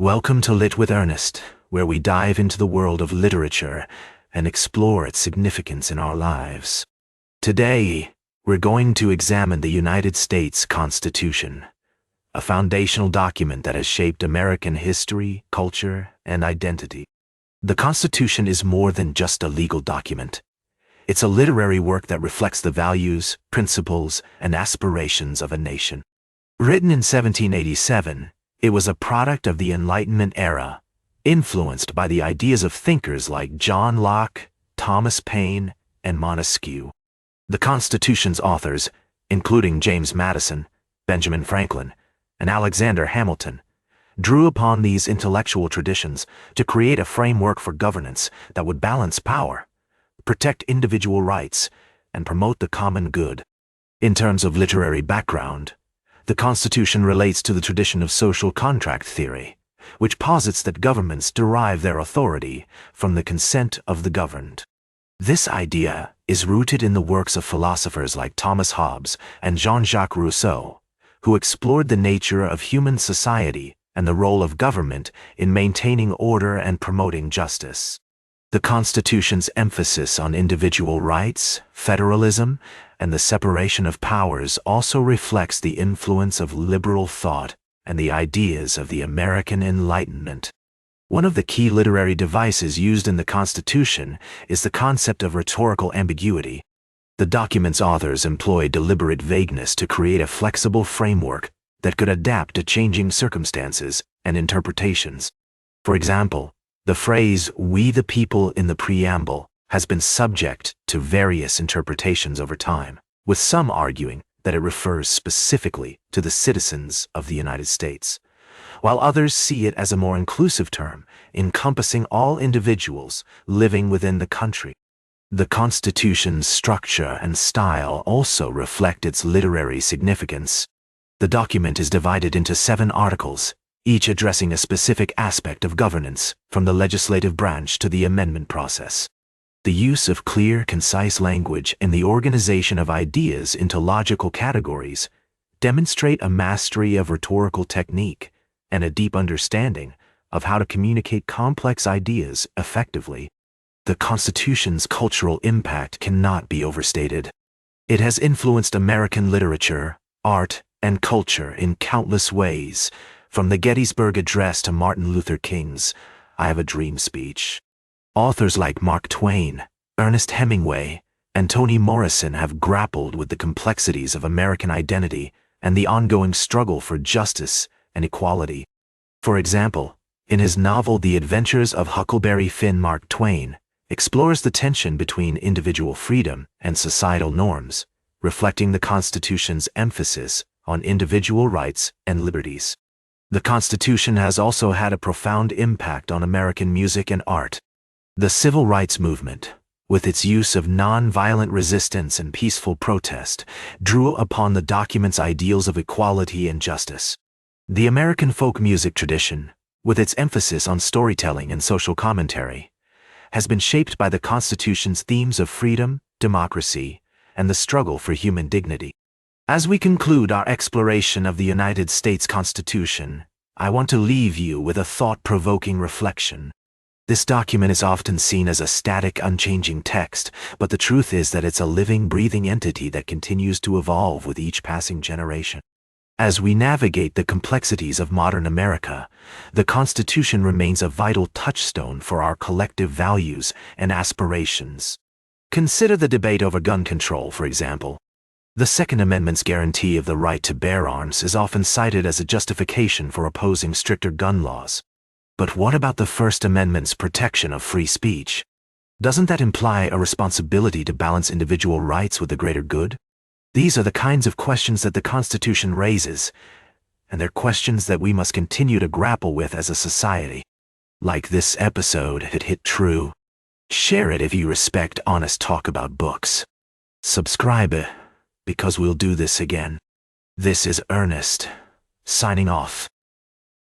Welcome to Lit with Ernest, where we dive into the world of literature and explore its significance in our lives. Today, we're going to examine the United States Constitution, a foundational document that has shaped American history, culture, and identity. The Constitution is more than just a legal document. It's a literary work that reflects the values, principles, and aspirations of a nation. Written in 1787, it was a product of the Enlightenment era, influenced by the ideas of thinkers like John Locke, Thomas Paine, and Montesquieu. The Constitution's authors, including James Madison, Benjamin Franklin, and Alexander Hamilton, drew upon these intellectual traditions to create a framework for governance that would balance power, protect individual rights, and promote the common good. In terms of literary background, the Constitution relates to the tradition of social contract theory, which posits that governments derive their authority from the consent of the governed. This idea is rooted in the works of philosophers like Thomas Hobbes and Jean-Jacques Rousseau, who explored the nature of human society and the role of government in maintaining order and promoting justice. The Constitution's emphasis on individual rights, federalism, and the separation of powers also reflects the influence of liberal thought and the ideas of the American Enlightenment. One of the key literary devices used in the Constitution is the concept of rhetorical ambiguity. The document's authors employed deliberate vagueness to create a flexible framework that could adapt to changing circumstances and interpretations. For example, the phrase "we the people" in the preamble has been subject to various interpretations over time, with some arguing that it refers specifically to the citizens of the United States, while others see it as a more inclusive term, encompassing all individuals living within the country. The Constitution's structure and style also reflect its literary significance. The document is divided into 7 articles, each addressing a specific aspect of governance, from the legislative branch to the amendment process. The use of clear, concise language and the organization of ideas into logical categories demonstrate a mastery of rhetorical technique and a deep understanding of how to communicate complex ideas effectively. The Constitution's cultural impact cannot be overstated. It has influenced American literature, art, and culture in countless ways, from the Gettysburg Address to Martin Luther King's "I Have a Dream" speech. Authors like Mark Twain, Ernest Hemingway, and Toni Morrison have grappled with the complexities of American identity and the ongoing struggle for justice and equality. For example, in his novel The Adventures of Huckleberry Finn, Mark Twain explores the tension between individual freedom and societal norms, reflecting the Constitution's emphasis on individual rights and liberties. The Constitution has also had a profound impact on American music and art. The Civil Rights Movement, with its use of non-violent resistance and peaceful protest, drew upon the document's ideals of equality and justice. The American folk music tradition, with its emphasis on storytelling and social commentary, has been shaped by the Constitution's themes of freedom, democracy, and the struggle for human dignity. As we conclude our exploration of the United States Constitution, I want to leave you with a thought-provoking reflection. This document is often seen as a static, unchanging text, but the truth is that it's a living, breathing entity that continues to evolve with each passing generation. As we navigate the complexities of modern America, the Constitution remains a vital touchstone for our collective values and aspirations. Consider the debate over gun control, for example. The Second Amendment's guarantee of the right to bear arms is often cited as a justification for opposing stricter gun laws. But what about the First Amendment's protection of free speech? Doesn't that imply a responsibility to balance individual rights with the greater good? These are the kinds of questions that the Constitution raises, and they're questions that we must continue to grapple with as a society. Like this episode, it hit true. Share it if you respect honest talk about books. Subscribe, because we'll do this again. This is Ernest, signing off.